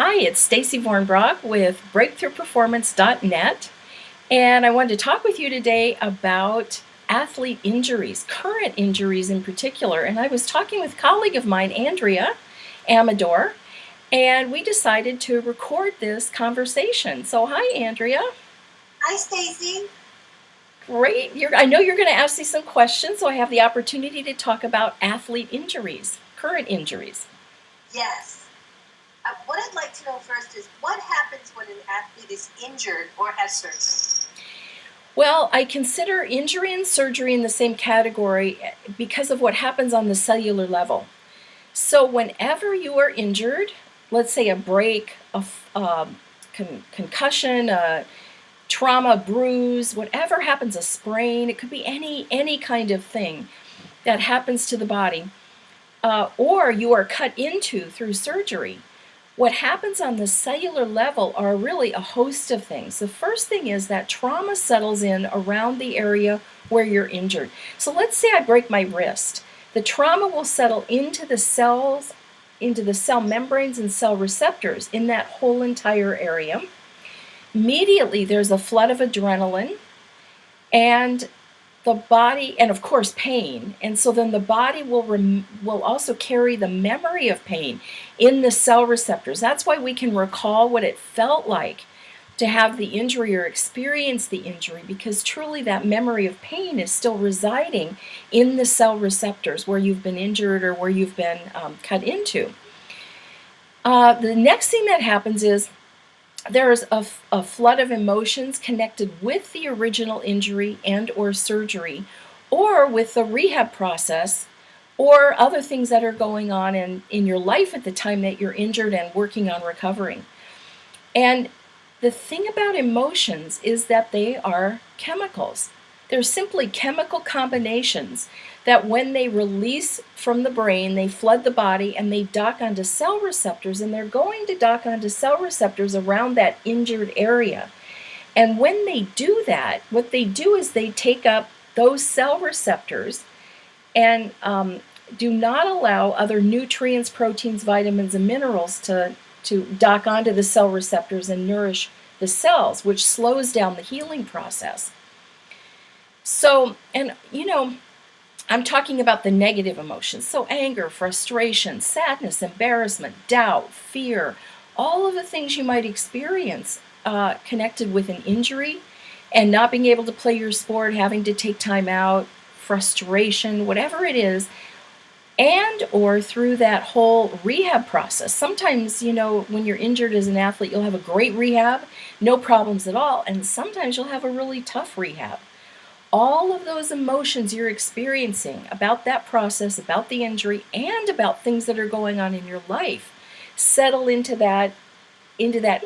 Hi, it's Stacey Vornbrock with breakthroughperformance.net, and I wanted to talk with you today about athlete injuries, current injuries in particular. And I was talking with a colleague of mine, Andrea Amador, and we decided to record this conversation. So, hi, Andrea. Hi, Stacey. Great. I know you're going to ask me some questions, so I have the opportunity to talk about athlete injuries, current injuries. Yes. What I'd like to know first is what happens when an athlete is injured or has surgery? Well, I consider injury and surgery in the same category because of what happens on the cellular level. So, whenever you are injured, let's say a break, concussion, a trauma, bruise, whatever happens, a sprain, it could be any kind of thing that happens to the body, or you are cut into through surgery. What happens on the cellular level are really a host of things. The first thing is that trauma settles in around the area where you're injured. So let's say I break my wrist. The trauma will settle into the cells, into the cell membranes and cell receptors in that whole entire area. Immediately, there's a flood of adrenaline, and the body, and of course pain, and so then the body will also carry the memory of pain in the cell receptors. That's why we can recall what it felt like to have the injury or experience the injury, because truly that memory of pain is still residing in the cell receptors where you've been injured or where you've been cut into. The next thing that happens is there's a flood of emotions connected with the original injury and or surgery, or with the rehab process, or other things that are going on in your life at the time that you're injured and working on recovering. And the thing about emotions is that they are chemicals. They're simply chemical combinations that when they release from the brain, they flood the body and they dock onto cell receptors, and they're going to dock onto cell receptors around that injured area. And when they do that, what they do is they take up those cell receptors and do not allow other nutrients, proteins, vitamins, and minerals to dock onto the cell receptors and nourish the cells, which slows down the healing process. So, and I'm talking about the negative emotions. So, anger, frustration, sadness, embarrassment, doubt, fear, all of the things you might experience connected with an injury and not being able to play your sport, having to take time out, frustration, whatever it is, and or through that whole rehab process. Sometimes, when you're injured as an athlete, you'll have a great rehab, no problems at all, and sometimes you'll have a really tough rehab. All of those emotions you're experiencing about that process, about the injury, and about things that are going on in your life settle into that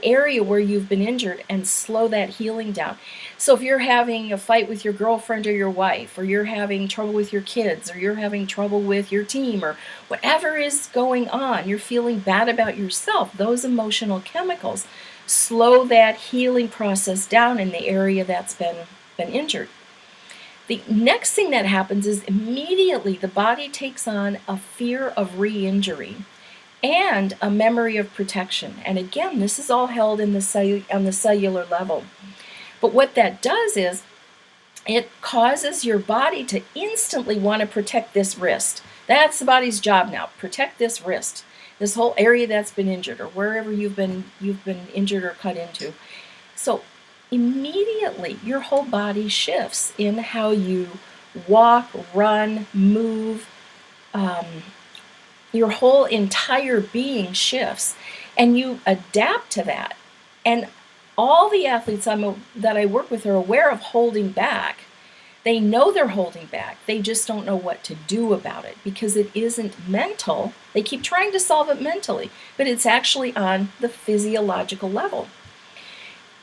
area where you've been injured and slow that healing down. So if you're having a fight with your girlfriend or your wife, or you're having trouble with your kids, or you're having trouble with your team, or whatever is going on, you're feeling bad about yourself, those emotional chemicals slow that healing process down in the area that's been injured. The next thing that happens is immediately the body takes on a fear of re-injury and a memory of protection. And again, this is all held on the cellular level. But what that does is it causes your body to instantly want to protect this wrist. That's the body's job now. Protect this wrist, this whole area that's been injured, or wherever you've been injured or cut into. So immediately your whole body shifts in how you walk, run, move. Your whole entire being shifts, and you adapt to that. And all the athletes that I work with are aware of holding back. They know they're holding back. They just don't know what to do about it because it isn't mental. They keep trying to solve it mentally, but it's actually on the physiological level.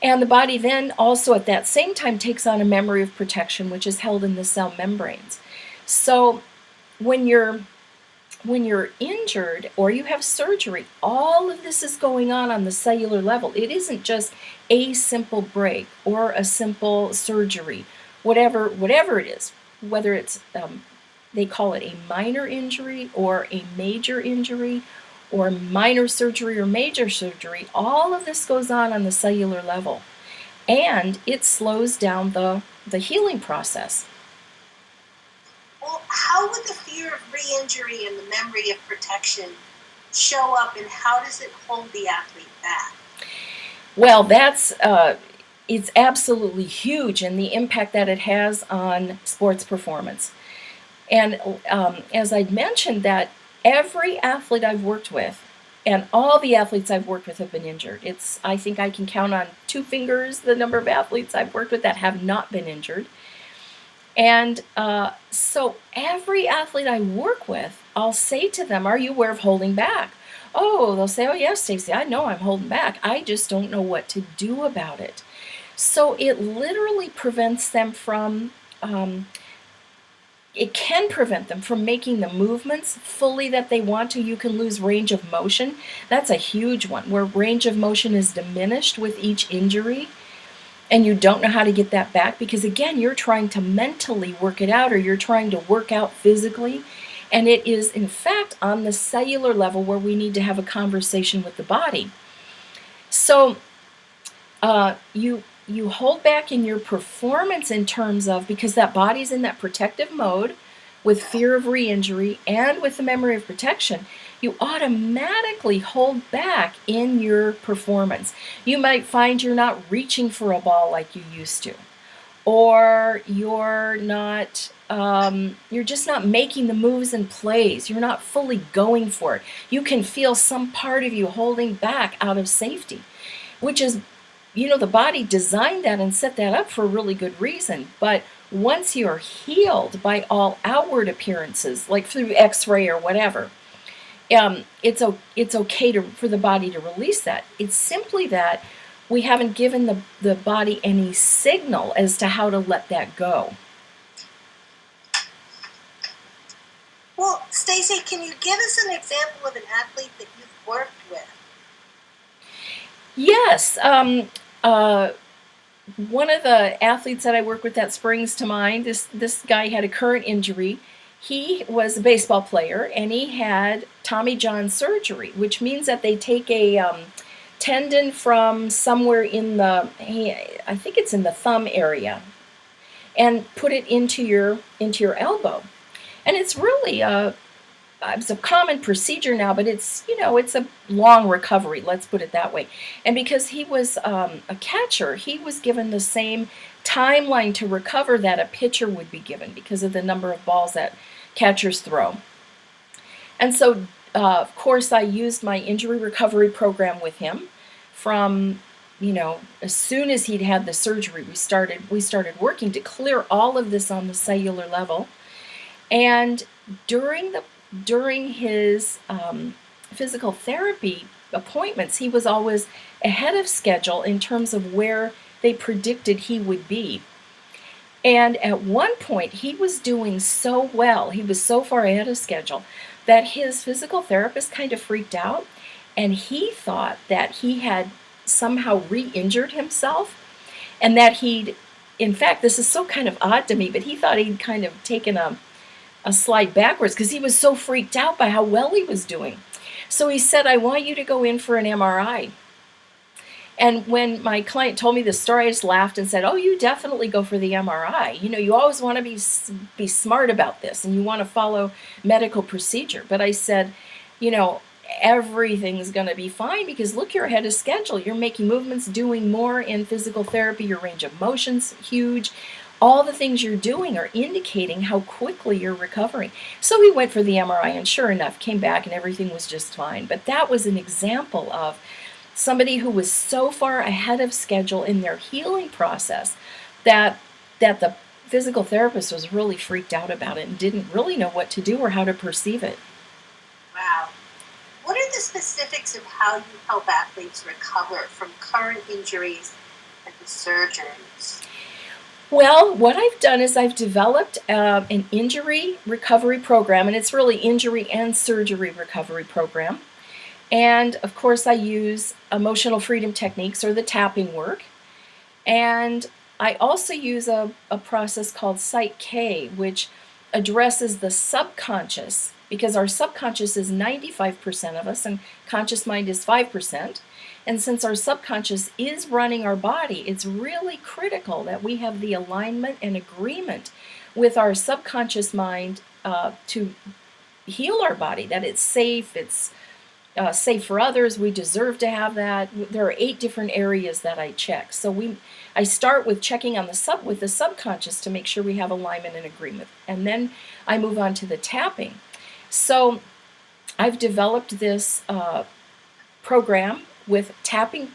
And the body then also at that same time takes on a memory of protection, which is held in the cell membranes. So when you're injured or you have surgery, all of this is going on the cellular level. It isn't just a simple break or a simple surgery, whatever it is, whether it's they call it a minor injury or a major injury, or minor surgery or major surgery, all of this goes on the cellular level. And it slows down the healing process. Well, how would the fear of re-injury and the memory of protection show up, and how does it hold the athlete back? Well, it's absolutely huge in the impact that it has on sports performance. And as I'd mentioned, that every athlete I've worked with, and all the athletes I've worked with have been injured. I think I can count on 2 fingers the number of athletes I've worked with that have not been injured. And so every athlete I work with, I'll say to them, "Are you aware of holding back?" Oh, they'll say, "Oh, yes, Stacey, I know I'm holding back. I just don't know what to do about it." So it literally prevents them from, it can prevent them from making the movements fully that they want to. You can lose range of motion. That's a huge one, where range of motion is diminished with each injury. And you don't know how to get that back because, again, you're trying to mentally work it out, or you're trying to work out physically. And it is, in fact, on the cellular level where we need to have a conversation with the body. So you hold back in your performance in terms of, because that body's in that protective mode with fear of re-injury and with the memory of protection, you automatically hold back in your performance. You might find you're not reaching for a ball like you used to, or you're just not making the moves and plays. You're not fully going for it. You can feel some part of you holding back out of safety, which is, the body designed that and set that up for a really good reason. But once you're healed by all outward appearances, like through x-ray or whatever, it's okay for the body to release that. It's simply that we haven't given the body any signal as to how to let that go. Well, Stacey, can you give us an example of an athlete that you've worked with? Yes. One of the athletes that I work with that springs to mind, this guy had a current injury. He was a baseball player, and he had Tommy John surgery, which means that they take a tendon from somewhere I think it's in the thumb area, and put it into your elbow. And it's really it's a common procedure now, but it's a long recovery, let's put it that way. And because he was a catcher, he was given the same timeline to recover that a pitcher would be given because of the number of balls that catchers throw. And so, of course, I used my injury recovery program with him from, as soon as he'd had the surgery, we started working to clear all of this on the cellular level. And during his physical therapy appointments, he was always ahead of schedule in terms of where they predicted he would be. And at one point, he was doing so well, he was so far ahead of schedule, that his physical therapist kind of freaked out, and he thought that he had somehow re-injured himself, and that in fact, this is so kind of odd to me, but he thought he'd kind of taken a slide backwards because he was so freaked out by how well he was doing. So he said, "I want you to go in for an MRI." And when my client told me this story, I just laughed and said, "Oh, you definitely go for the MRI. You always want to be smart about this, and you want to follow medical procedure." But I said, everything's going to be fine because look, you're ahead of schedule. You're making movements, doing more in physical therapy. Your range of motion's huge. All the things you're doing are indicating how quickly you're recovering. So we went for the MRI, and sure enough, came back and everything was just fine. But that was an example of somebody who was so far ahead of schedule in their healing process that the physical therapist was really freaked out about it and didn't really know what to do or how to perceive it. Wow. What are the specifics of how you help athletes recover from current injuries and the surgeries? Well, what I've done is I've developed an injury recovery program, and it's really injury and surgery recovery program. And of course, I use emotional freedom techniques, or the tapping work. And I also use a process called Psych K, which addresses the subconscious because our subconscious is 95% of us and conscious mind is 5%. And since our subconscious is running our body, it's really critical that we have the alignment and agreement with our subconscious mind to heal our body, that it's safe, it's safe for others, we deserve to have that. There are 8 different areas that I check. So I start with checking on with the subconscious to make sure we have alignment and agreement. And then I move on to the tapping. So I've developed this program with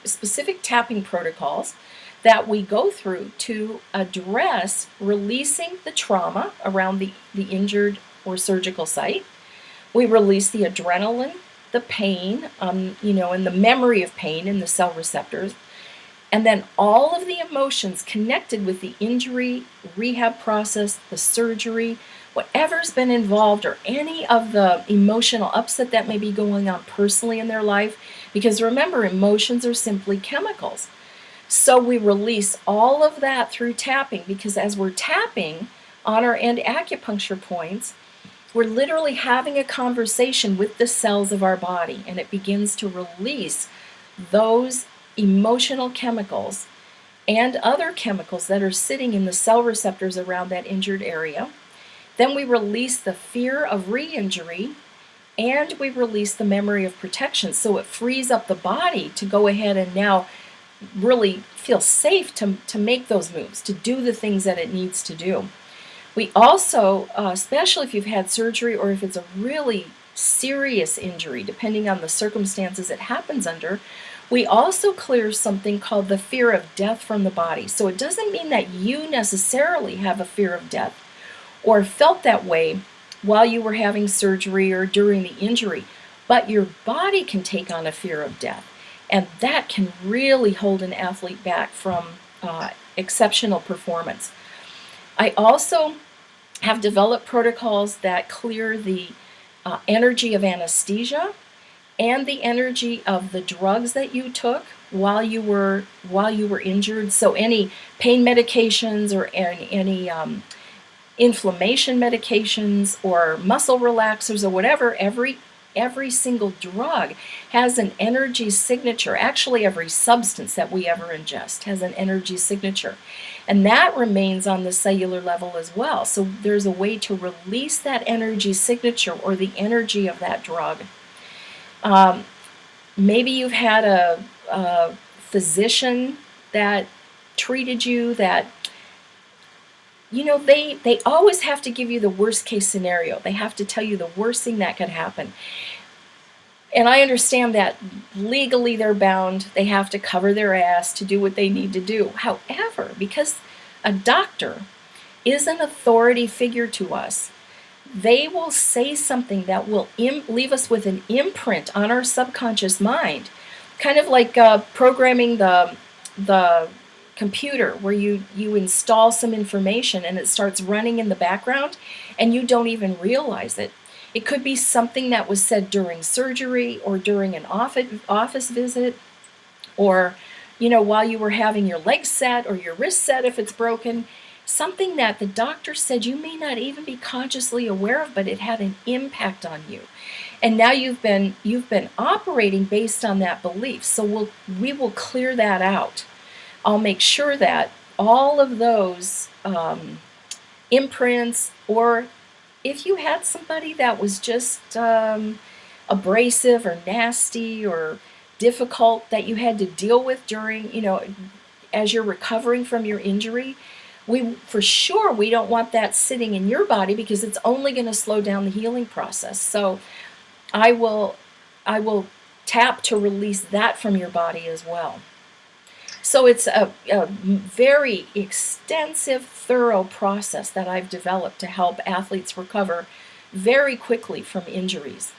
specific tapping protocols that we go through to address releasing the trauma around the injured or surgical site. We release the adrenaline, the pain, and the memory of pain in the cell receptors, and then all of the emotions connected with the injury, rehab process, the surgery, whatever's been involved, or any of the emotional upset that may be going on personally in their life, because remember, emotions are simply chemicals. So we release all of that through tapping, because as we're tapping on our end acupuncture points, we're literally having a conversation with the cells of our body, and it begins to release those emotional chemicals and other chemicals that are sitting in the cell receptors around that injured area. Then we release the fear of re-injury, and we release the memory of protection. So it frees up the body to go ahead and now really feel safe to make those moves, to do the things that it needs to do. We also, especially if you've had surgery or if it's a really serious injury, depending on the circumstances it happens under, we also clear something called the fear of death from the body. So it doesn't mean that you necessarily have a fear of death or felt that way while you were having surgery or during the injury, but your body can take on a fear of death. And that can really hold an athlete back from exceptional performance. I also have developed protocols that clear the energy of anesthesia and the energy of the drugs that you took while you were injured. So any pain medications or any inflammation medications or muscle relaxers or whatever, every single drug has an energy signature. Actually, every substance that we ever ingest has an energy signature. And that remains on the cellular level as well. So there's a way to release that energy signature or the energy of that drug. Maybe you've had a physician that treated you that, they always have to give you the worst case scenario. They have to tell you the worst thing that could happen. And I understand that legally they're bound. They have to cover their ass to do what they need to do. However, because a doctor is an authority figure to us, they will say something that will leave us with an imprint on our subconscious mind, kind of like programming the computer, where you install some information and it starts running in the background and you don't even realize it. It could be something that was said during surgery or during an office visit, or while you were having your leg set or your wrist set if it's broken. Something that the doctor said you may not even be consciously aware of, but it had an impact on you. And now you've been operating based on that belief. So we will clear that out. I'll make sure that all of those imprints, or if you had somebody that was just abrasive or nasty or difficult that you had to deal with during, as you're recovering from your injury, we don't want that sitting in your body, because it's only going to slow down the healing process. So I will tap to release that from your body as well. So it's a very extensive, thorough process that I've developed to help athletes recover very quickly from injuries.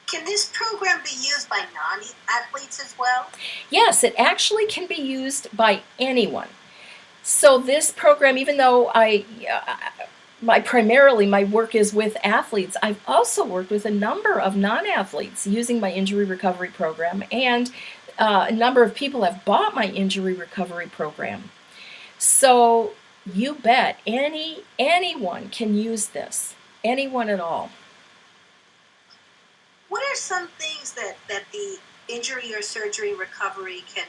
Can this program be used by non-athletes as well? Yes, it actually can be used by anyone. So this program, even though primarily my work is with athletes, I've also worked with a number of non-athletes using my injury recovery program, and a number of people have bought my injury recovery program. So you bet anyone can use this, anyone at all. what are some things that the injury or surgery recovery can,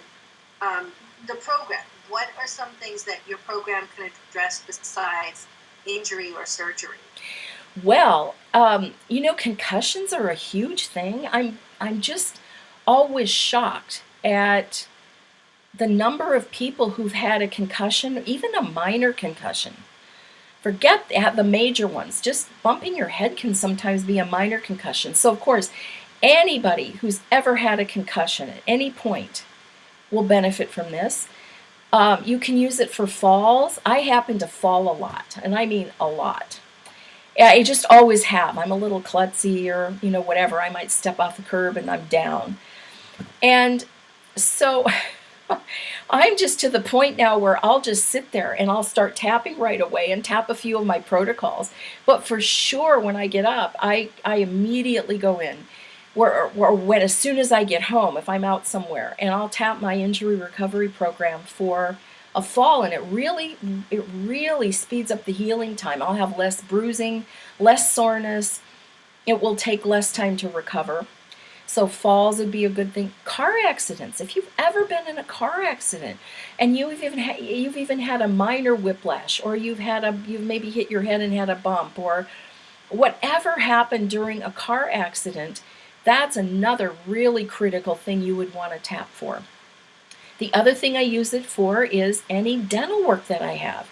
the program, what are some things that your program can address besides injury or surgery? Well, concussions are a huge thing. I'm just always shocked at the number of people who've had a concussion, even a minor concussion. Forget the major ones. Just bumping your head can sometimes be a minor concussion. So, of course, anybody who's ever had a concussion at any point will benefit from this. You can use it for falls. I happen to fall a lot, and I mean a lot. Yeah, I just always have. I'm a little klutzy or, whatever. I might step off the curb and I'm down. And so I'm just to the point now where I'll just sit there and I'll start tapping right away and tap a few of my protocols. But for sure, when I get up, I immediately go in. Or when as soon as I get home, if I'm out somewhere, and I'll tap my injury recovery program for a fall, and it really speeds up the healing time. I'll have less bruising, less soreness. It will take less time to recover. So falls would be a good thing. Car accidents. If you've ever been in a car accident and you've even had a minor whiplash, or you've maybe hit your head and had a bump, or whatever happened during a car accident, that's another really critical thing you would want to tap for. The other thing I use it for is any dental work that I have.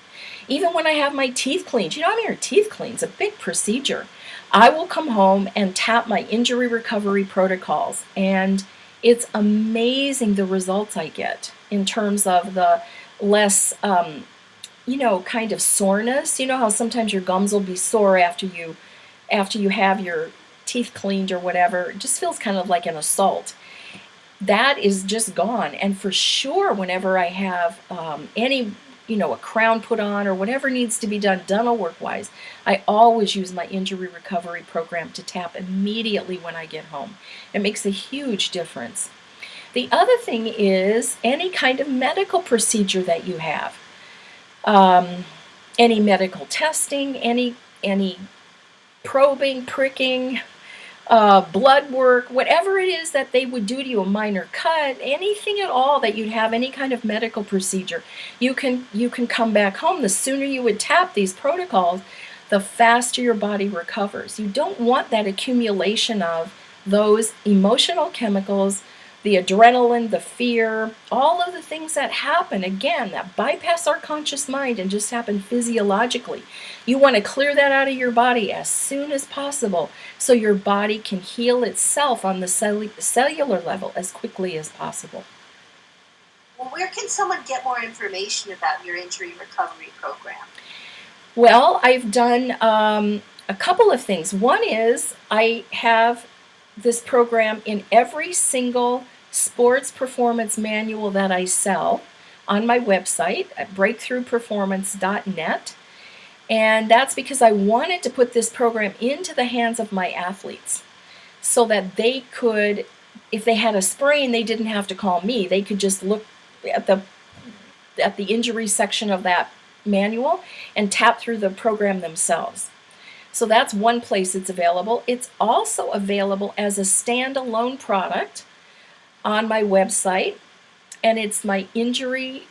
Even when I have my teeth cleaned, having your teeth cleaned is a big procedure. I will come home and tap my injury recovery protocols, and it's amazing the results I get in terms of the less, kind of soreness. You know how sometimes your gums will be sore after you have your teeth cleaned or whatever. It just feels kind of like an assault. That is just gone. And for sure, whenever I have a crown put on or whatever needs to be done dental work wise, I always use my injury recovery program to tap immediately when I get home. It makes a huge difference. The other thing is any kind of medical procedure that you have, any medical testing, any probing, pricking, blood work, whatever it is that they would do to you, a minor cut, anything at all that you'd have, any kind of medical procedure, you can come back home. The sooner you would tap these protocols, the faster your body recovers. You don't want that accumulation of those emotional chemicals, the adrenaline, the fear, all of the things that happen, again, that bypass our conscious mind and just happen physiologically. You want to clear that out of your body as soon as possible so your body can heal itself on the cellular level as quickly as possible. Well, where can someone get more information about your injury recovery program? Well, I've done a couple of things. One is I have this program in every single sports performance manual that I sell on my website at breakthroughperformance.net. And that's because I wanted to put this program into the hands of my athletes so that they could, if they had a sprain, they didn't have to call me. They could just look at the injury section of that manual and tap through the program themselves. So that's one place it's available. It's also available as a standalone product on my website, and it's my injury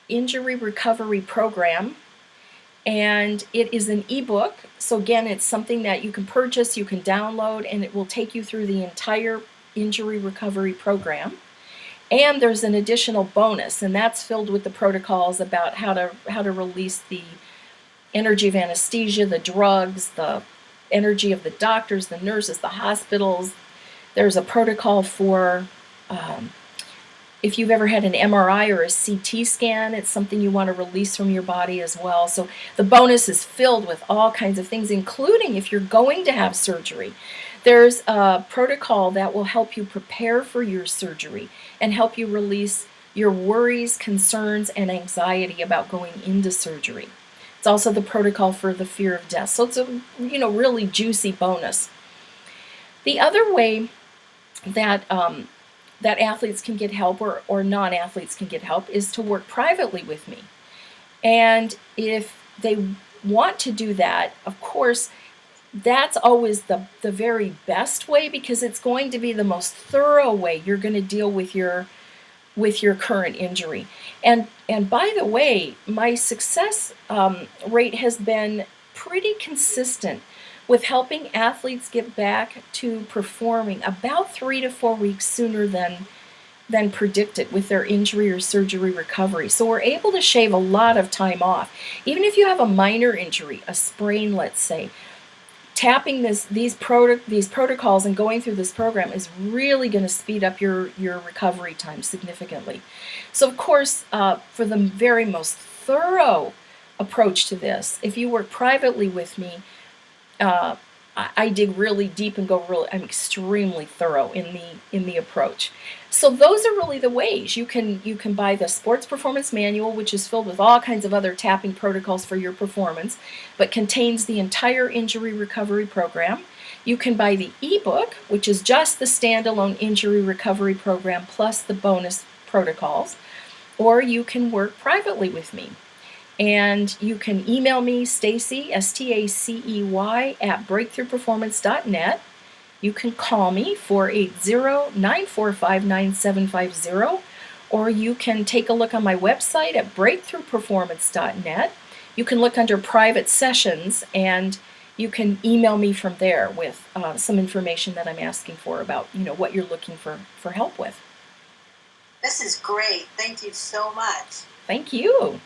recovery program. And it is an ebook. So again, it's something that you can purchase, you can download, and it will take you through the entire injury recovery program. And there's an additional bonus, and that's filled with the protocols about how to release the energy of anesthesia, the drugs, the energy of the doctors, the nurses, the hospitals. There's a protocol for if you've ever had an MRI or a CT scan, it's something you want to release from your body as well. So the bonus is filled with all kinds of things, including if you're going to have surgery. There's a protocol that will help you prepare for your surgery and help you release your worries, concerns, and anxiety about going into surgery. It's also the protocol for the fear of death. So it's a really juicy bonus. The other way that that athletes can get help or non-athletes can get help is to work privately with me. And if they want to do that, of course, that's always the very best way, because it's going to be the most thorough way you're going to deal with your current injury. And by the way, my success rate has been pretty consistent with helping athletes get back to performing about 3 to 4 weeks sooner than predicted with their injury or surgery recovery. So we're able to shave a lot of time off. Even if you have a minor injury, a sprain, let's say, tapping these protocols and going through this program is really going to speed up your recovery time significantly. So of course, for the very most thorough approach to this, if you work privately with me, uh, I dig really deep and I'm extremely thorough in the approach. So those are really the ways. You can buy the Sports Performance Manual, which is filled with all kinds of other tapping protocols for your performance, but contains the entire injury recovery program. You can buy the ebook, which is just the standalone injury recovery program plus the bonus protocols, or you can work privately with me. And you can email me, Stacey, Stacey, at breakthroughperformance.net. You can call me, 480-945-9750, or you can take a look on my website at breakthroughperformance.net. You can look under private sessions, and you can email me from there with some information that I'm asking for about, what you're looking for help with. This is great. Thank you so much. Thank you.